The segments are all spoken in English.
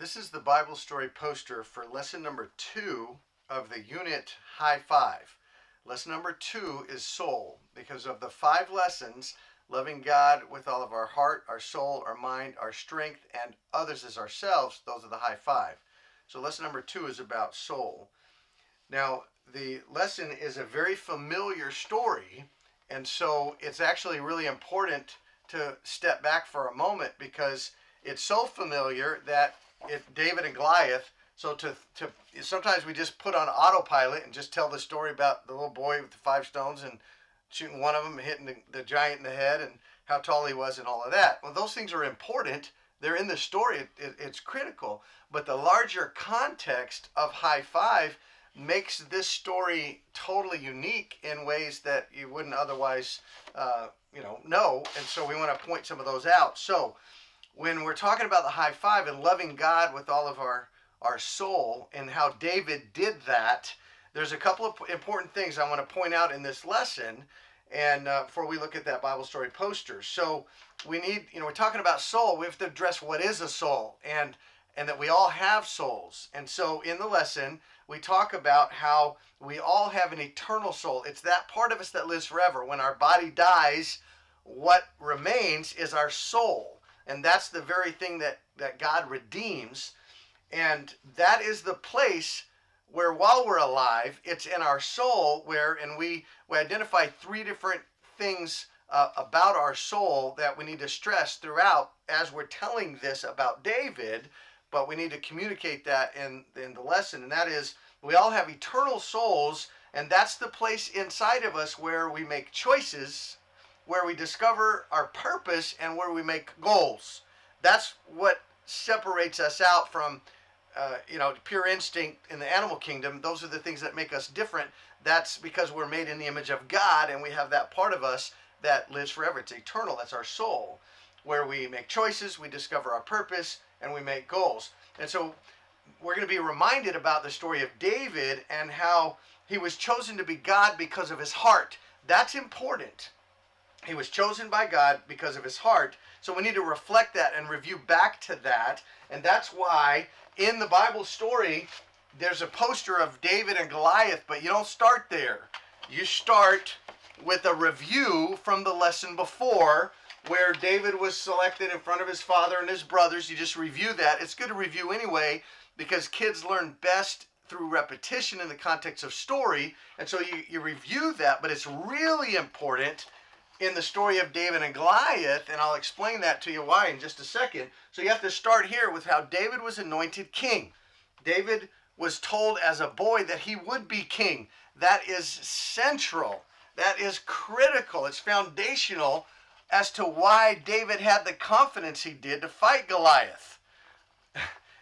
This is the Bible story poster for lesson number 2 of the unit High Five. Lesson number 2 is soul. Because of the 5 lessons, loving God with all of our heart, our soul, our mind, our strength, and others as ourselves, those are the high 5. So lesson number 2 is about soul. Now, the lesson is a very familiar story, and so it's actually really important to step back for a moment because it's so familiar that David and Goliath. So sometimes we just put on autopilot and just tell the story about the little boy with the 5 stones and shooting one of them and hitting the giant in the head and how tall he was and all of that. Well, those things are important. They're in the story. It's critical. But the larger context of High Five makes this story totally unique in ways that you wouldn't otherwise know. And so we want to point some of those out. So when we're talking about the high 5 and loving God with all of our soul and how David did that, there's a couple of important things I want to point out in this lesson and before we look at that Bible story poster. So we need, we're talking about soul. We have to address what is a soul and that we all have souls. And so in the lesson, we talk about how we all have an eternal soul. It's that part of us that lives forever. When our body dies, what remains is our soul. And that's the very thing that God redeems. And that is the place where while we're alive, it's in our soul and we identify 3 different things about our soul that we need to stress throughout as we're telling this about David, but we need to communicate that in the lesson. And that is, we all have eternal souls, and that's the place inside of us where we make choices, where we discover our purpose, and where we make goals. That's what separates us out from pure instinct in the animal kingdom. Those are the things that make us different. That's because we're made in the image of God, and we have that part of us that lives forever. It's eternal. That's our soul, where we make choices, we discover our purpose, and we make goals. And so we're going to be reminded about the story of David and how he was chosen to be God because of his heart. That's important. He was chosen by God because of his heart. So we need to reflect that and review back to that. And that's why in the Bible story, there's a poster of David and Goliath, but you don't start there. You start with a review from the lesson before, where David was selected in front of his father and his brothers. You just review that. It's good to review anyway, because kids learn best through repetition in the context of story. And so you review that, but it's really important in the story of David and Goliath, and I'll explain that to you why in just a second. So you have to start here with how David was anointed king. David was told as a boy that he would be king. That is central. That is critical. It's foundational as to why David had the confidence he did to fight Goliath.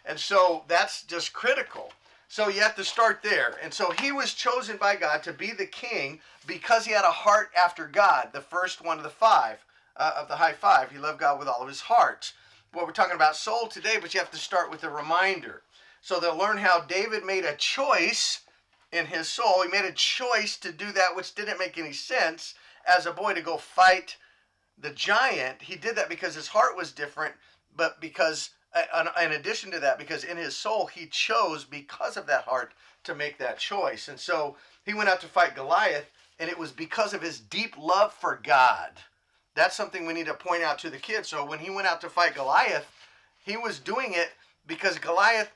And so that's just critical. So you have to start there. And so he was chosen by God to be the king because he had a heart after God, the first one of the 5, of the high 5. He loved God with all of his heart. Well, we're talking about soul today, but you have to start with a reminder. So they'll learn how David made a choice in his soul. He made a choice to do that which didn't make any sense as a boy, to go fight the giant. He did that because his heart was different, but because in addition to that, because in his soul he chose, because of that heart, to make that choice. And so he went out to fight Goliath, and it was because of his deep love for God. That's something we need to point out to the kids. So when he went out to fight Goliath, he was doing it because Goliath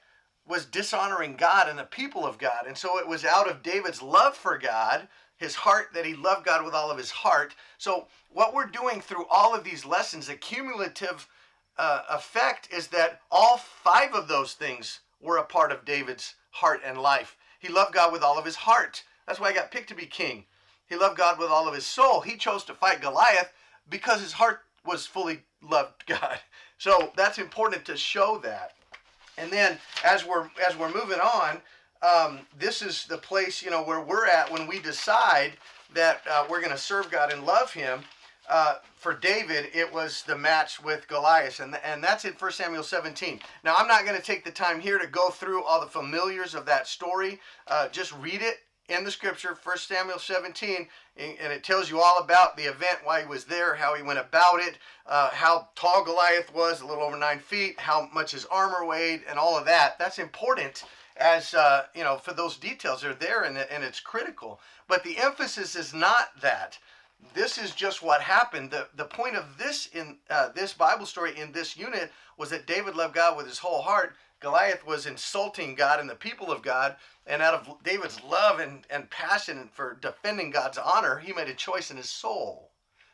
was dishonoring God and the people of God. And so it was out of David's love for God, his heart, that he loved God with all of his heart. So what we're doing through all of these lessons, the cumulative effect is that all 5 of those things were a part of David's heart and life. He loved God with all of his heart. That's why he got picked to be king. He loved God with all of his soul. He chose to fight Goliath because his heart was fully loved God. So that's important to show that. And then as we're moving on, this is the place where we're at when we decide that we're going to serve God and love him. For David, it was the match with Goliath, and that's in 1 Samuel 17. Now, I'm not going to take the time here to go through all the familiars of that story. Just read it in the scripture, 1 Samuel 17, and it tells you all about the event, why he was there, how he went about it, how tall Goliath was, a little over 9 feet, how much his armor weighed, and all of that. That's important as, for those details. They're there, and it's critical. But the emphasis is not that. This is just what happened. The point of this in this Bible story in this unit was that David loved God with his whole heart. Goliath was insulting God and the people of God, and out of David's love and passion for defending God's honor, he made a choice in his soul.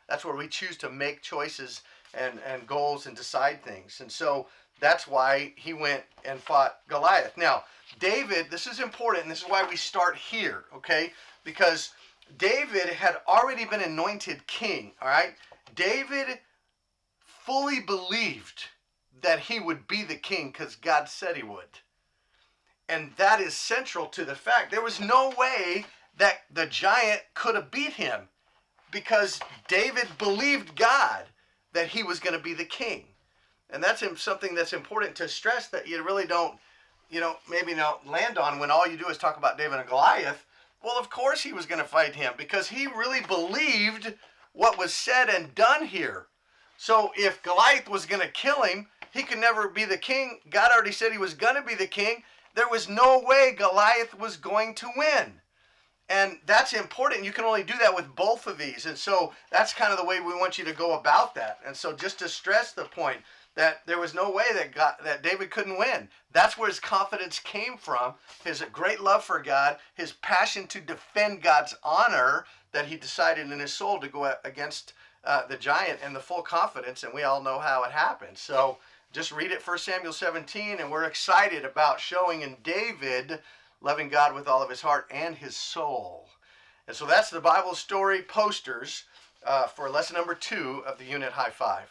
That's where we choose to make choices and goals and decide things. And so that's why he went and fought Goliath. Now, David, this is important, and this is why we start here, okay? Because David had already been anointed king, all right? David fully believed that he would be the king because God said he would. And that is central to the fact. There was no way that the giant could have beat him because David believed God that he was going to be the king. And that's something that's important to stress that you really don't, maybe not land on when all you do is talk about David and Goliath. Well, of course he was going to fight him because he really believed what was said and done here. So if Goliath was going to kill him, he could never be the king. God already said he was going to be the king. There was no way Goliath was going to win. And that's important. You can only do that with both of these. And so that's kind of the way we want you to go about that. And so just to stress the point that there was no way that David couldn't win. That's where his confidence came from, his great love for God, his passion to defend God's honor, that he decided in his soul to go against the giant, and the full confidence, and we all know how it happened. So just read it, 1 Samuel 17, and we're excited about showing in David loving God with all of his heart and his soul. And so that's the Bible story posters for lesson number 2 of the unit High Five.